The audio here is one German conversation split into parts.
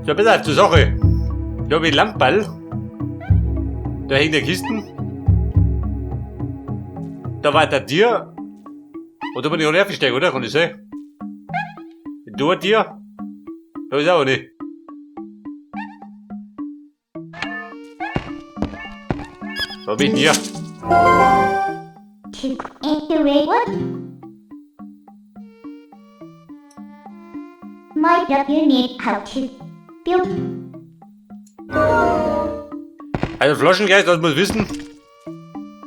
Ja, pass auf, zur Sache. Da habe ich einen Lammball. Da hängt der Kisten. Da war der Tier. Und da bin ich auch nicht aufgestiegen, oder? Kann ich sehen? Da ein Tier. Da ist auch nicht. Da bin ich hier. Might up you need how to build. Also Flaschengeist, das muss wissen.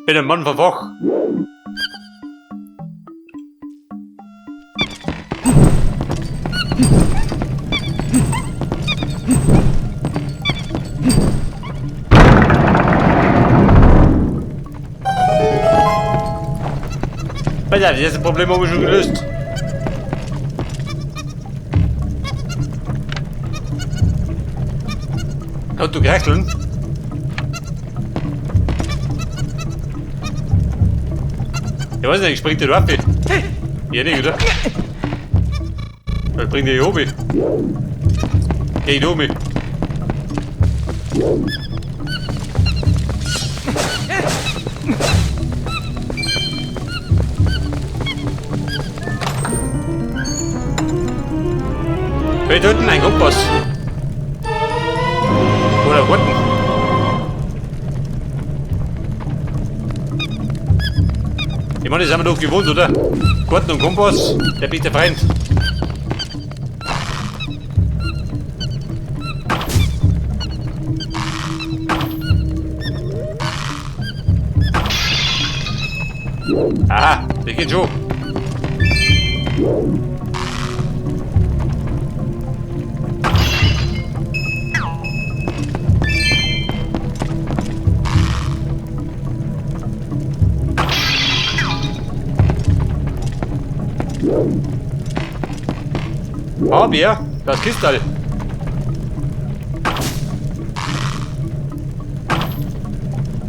Bin ein Mann vom Fach. Pass auf, das erste Problem haben wir schon gelöst. Und du Krachteln? Ich weiß nicht, springt der da ab? Ja nicht, oder? Was bringt der hier oben? Geh da oben. Wer unten ein Kompass? Oder Rotten? Ich meine, das haben wir doch gewohnt, oder? Garten und Kompass, der beste Freund. Aha, das geht schon. Ah, Bär, das Kistal.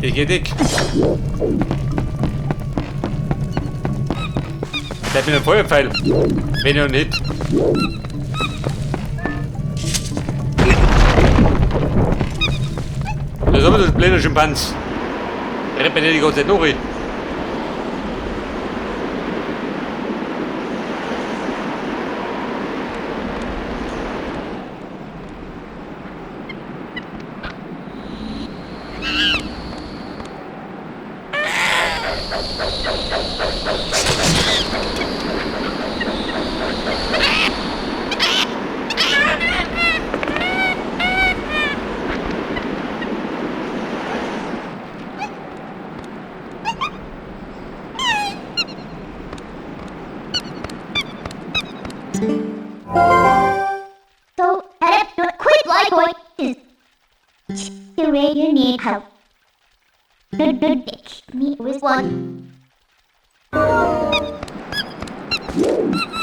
Ich geh dick. Bleib mit dem Feuerpfeil. Wenn ihr noch nicht. Das haben wir das blöde Schimpans. Rennt mir nicht die ganze Zeit durch. So, quick light boy is the way you need help. Me with one.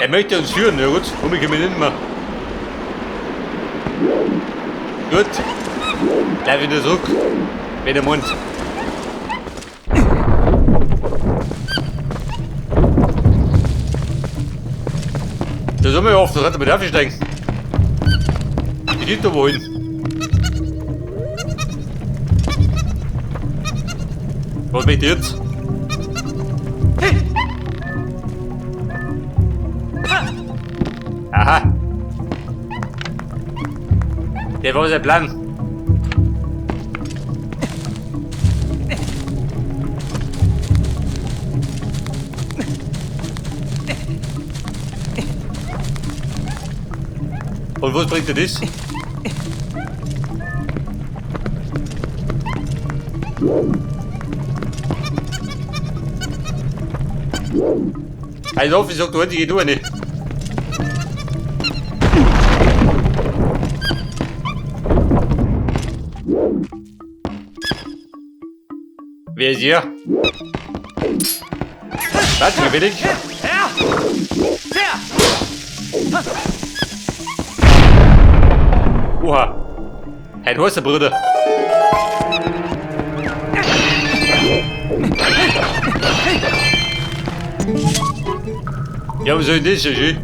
Er möchte uns führen, ja gut. Komm, ich komme nicht mehr. Gut. Gleich wieder zurück. Wenn der Mund. Da sind wir ja oft, das hat er mit aufgesteigen. Die geht da wohin. Was möchte ich jetzt? Aha. Der war sein Plan. Und was bringt dir das? Also auf, ich sag, du heute geh nicht. Wer ist hier? Was, wie bin ich? Oha. Ein Häuser, Bruder. Ja, was soll denn das, Gigi?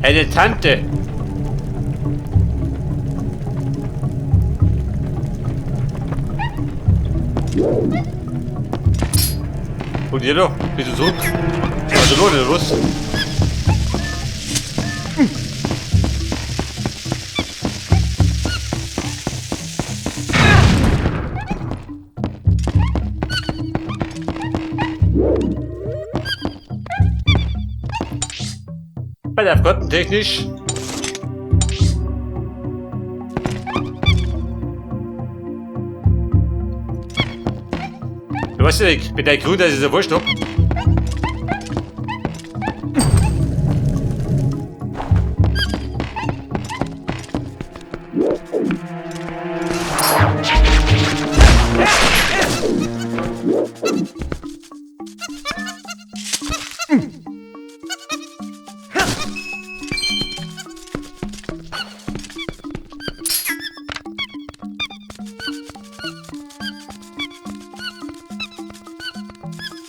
Eine Tante. Und ihr noch? Bist du zurück? Also lohnt oder was? Bei der Kottentechnisch. Du weißt ja nicht, mit deinem Grund, dass ich so wurscht hab.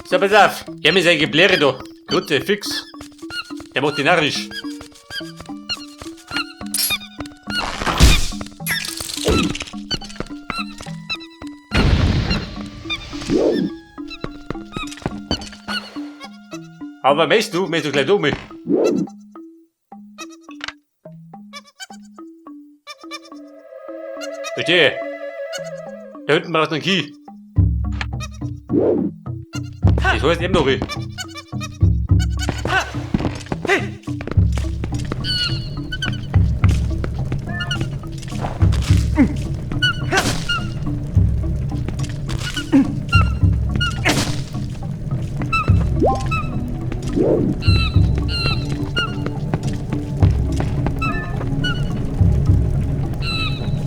So, pass auf. Ich hab mir sein Gebläre da. Gute, fix. Der macht die narrisch. Aber möchtest du gleich um mich? Verstehe. Da hinten brauchst du einen Key. Das heißt eben noch.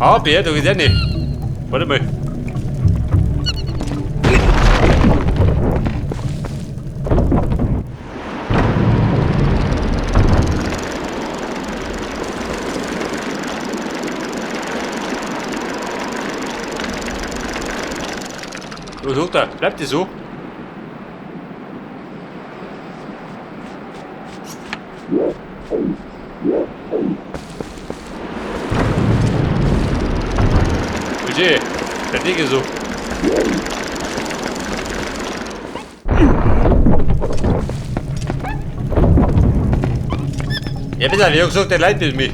Ah, Bär, da geht's auch nicht. Warte mal. So, so, da. Bleibt ihr so? Budget. Fertig so. Ja, bitte, wie gesagt, der leitet mich.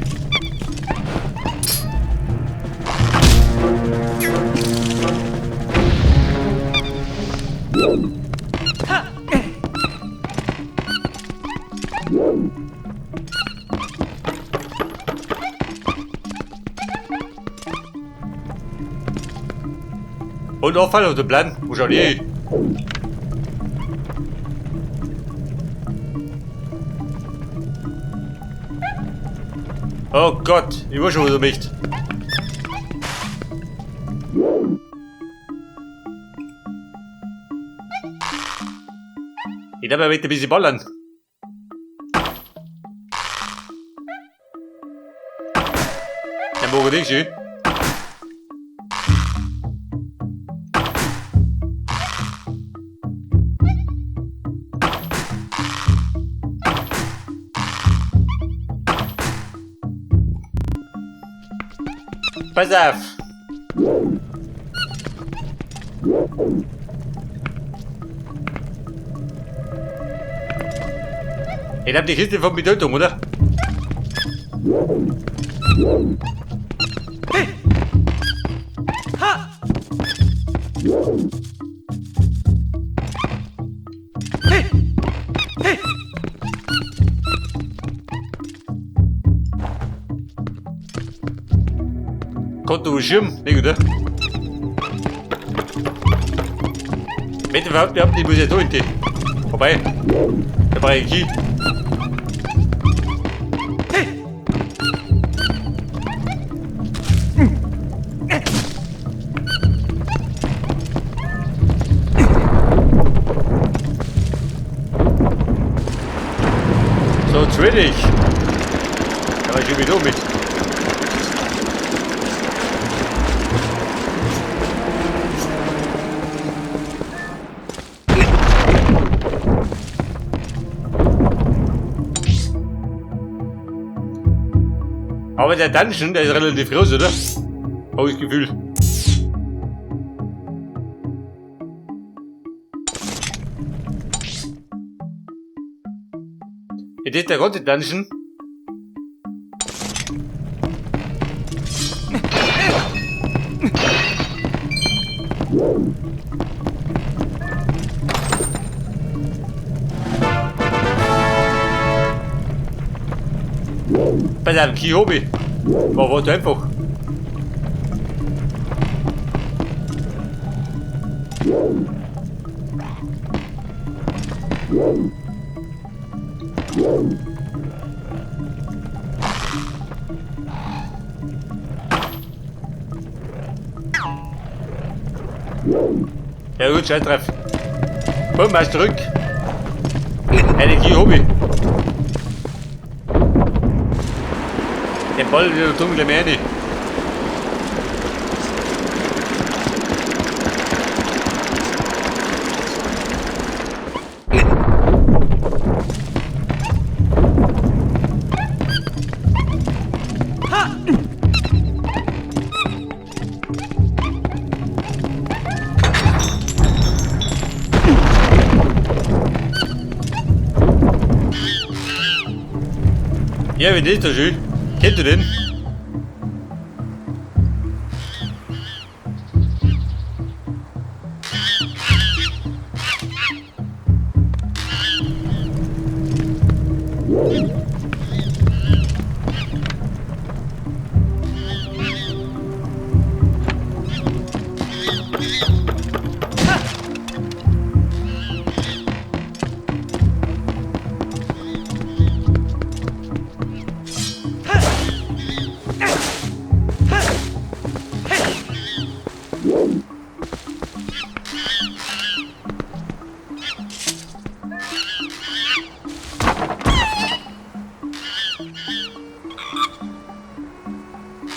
Und Auffall auf den Plan, wo schau die? Oh Gott, ich weiß schon, wo du bist. Ich darf mal mit ein bisschen ballern. Dann morgen nicht schön. Pass auf! Ich hab die Kiste von Bedeutung, oder? Konto Schirm, nicht oder? Wenn du überhaupt nicht, muss ich ja da hinten. Vorbei. Da brauche ich einen Key. will ich. Aber ich bin mit. Aber der Dungeon, der ist relativ groß, oder? Habe ich das Gefühl. Ist das der ganze Dungeon? Pass auf, Key Hobby. Warte einfach. Ja gut, scheiß drauf. Komm, mal zurück. Eine Key Hobby. Den Ball wieder dunkle Meer nicht. Ja, wie ist das schön? Kennt ihr den?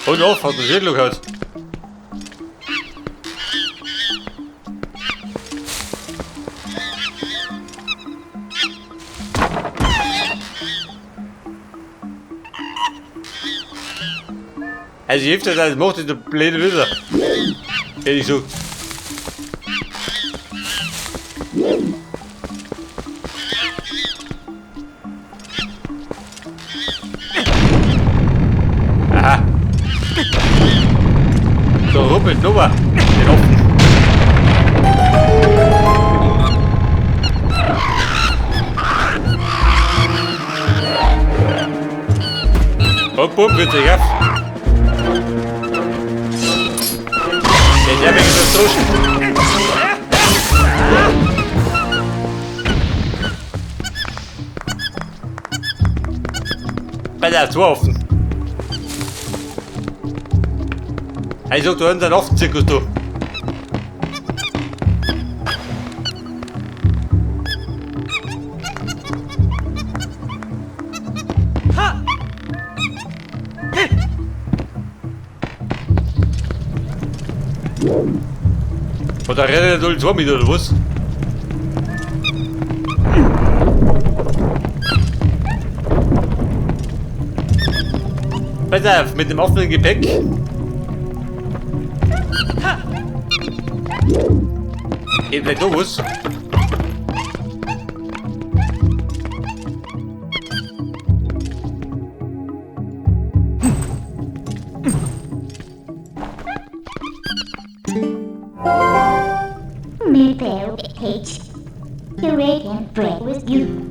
Und auf, hat der Schädel gehabt. Also ich hilft das macht das der blöde wieder. Hätte ich so. Aha. So, ruppelt Nummer. Den offen. Hopp, bitte, ja. Ja, wegen des Duschen. Bei der Tür offen. Also, du hast einen Affenzirkus, du. Oder rennen die zwei mit, oder was? Pass auf, mit dem offenen Gepäck. Geht gleich los. May fail it takes the radiant break with you.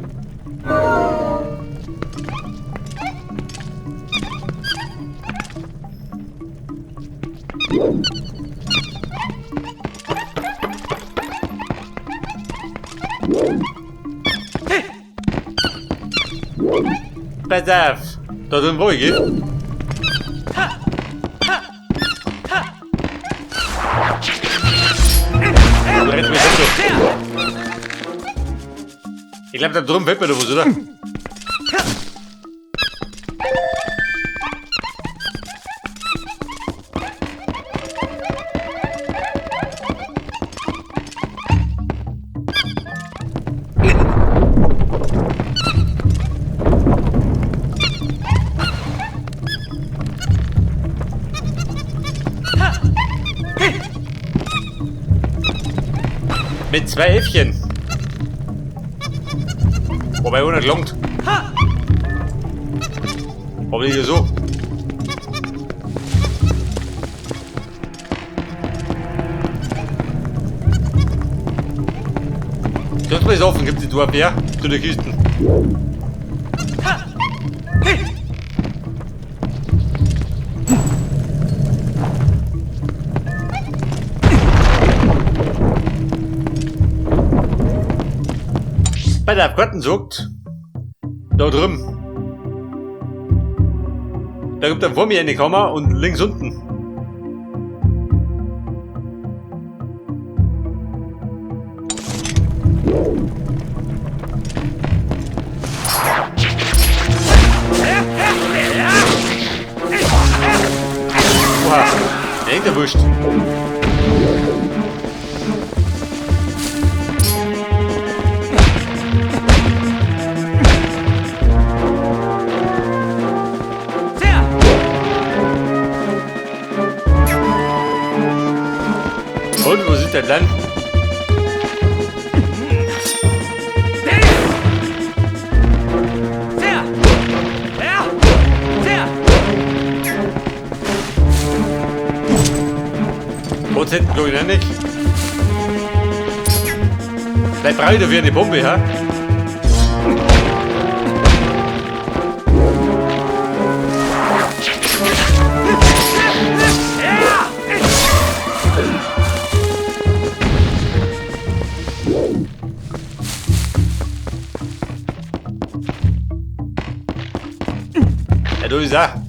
Pass auf, da drin wo ich gehe. Ich glaube, da drum fällt mir da was, oder? Mit 2 Äffchen. Wobei einer gelangt. Aber nicht so. Sonst mal ist offen, gibt es die Dorf her zu den Kisten. Bei der Karten sagt, da drüben. Da gibt er vor mir eine Kammer und links unten. Oha, der hängt erwischt. Und wo sind denn dann? Prozent glaube ich nicht. Vielleicht brauche ich dafür eine Bombe, ha? Ja, du ist er.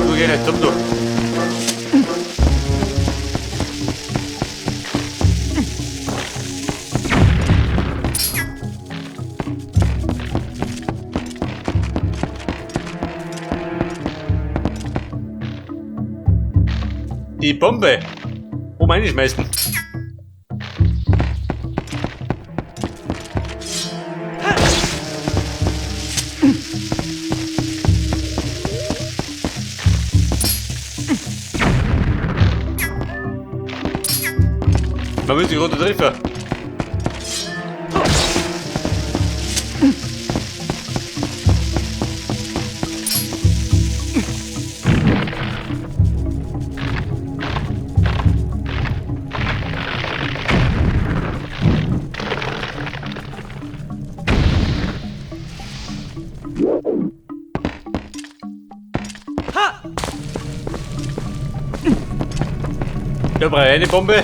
Du gehst nicht, komm du. Die Bombe. Reinschmeißen. Man muss die rote treffen. Da brauche ich eine Bombe.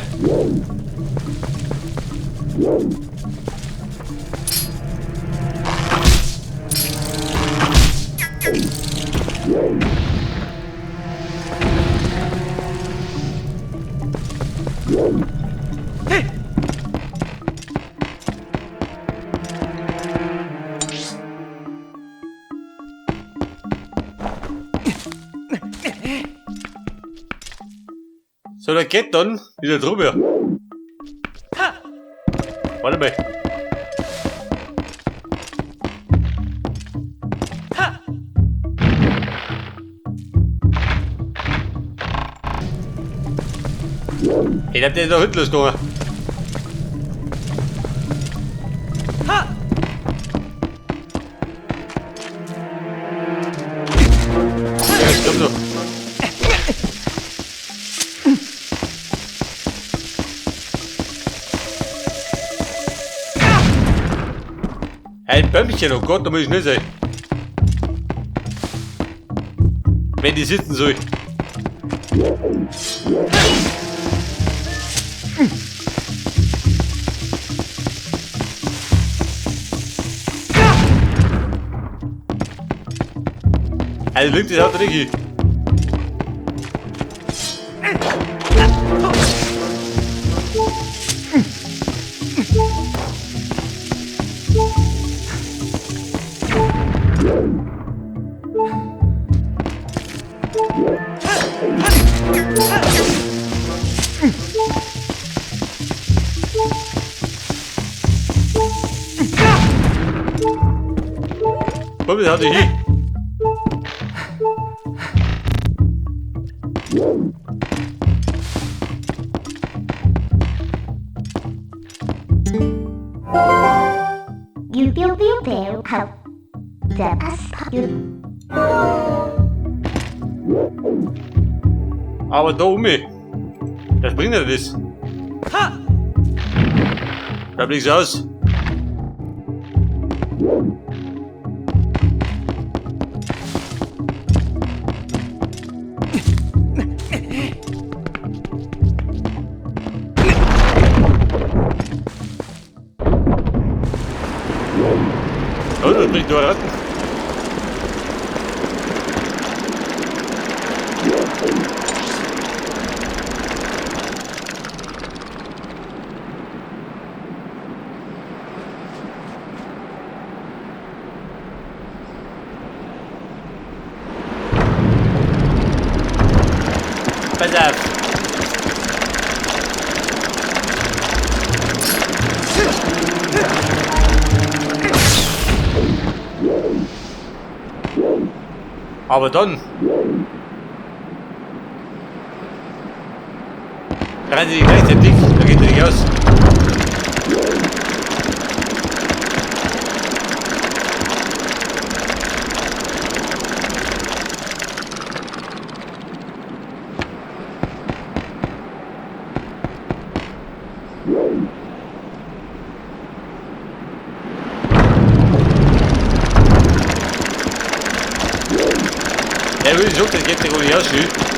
So, der geht dann wieder drüber. Warte mal. Ich hab den da hinten losgegangen. Ja, ich glaub so. Ein Bömmchen, oh Gott, da muss ich nicht sein. Wenn die sitzen soll. Also links ist auch der Ricky. Komm, das hat dich hin. You feel how the Aber da um mich. Das bringt ja das. Ha! Da blickt es aus. Oh, das bringt nur Ratten. Pass auf. Aber dann rennen sie gleichzeitig, da geht er nicht aus. Ja, wie gesagt, das geht ja gar nicht aus, wie?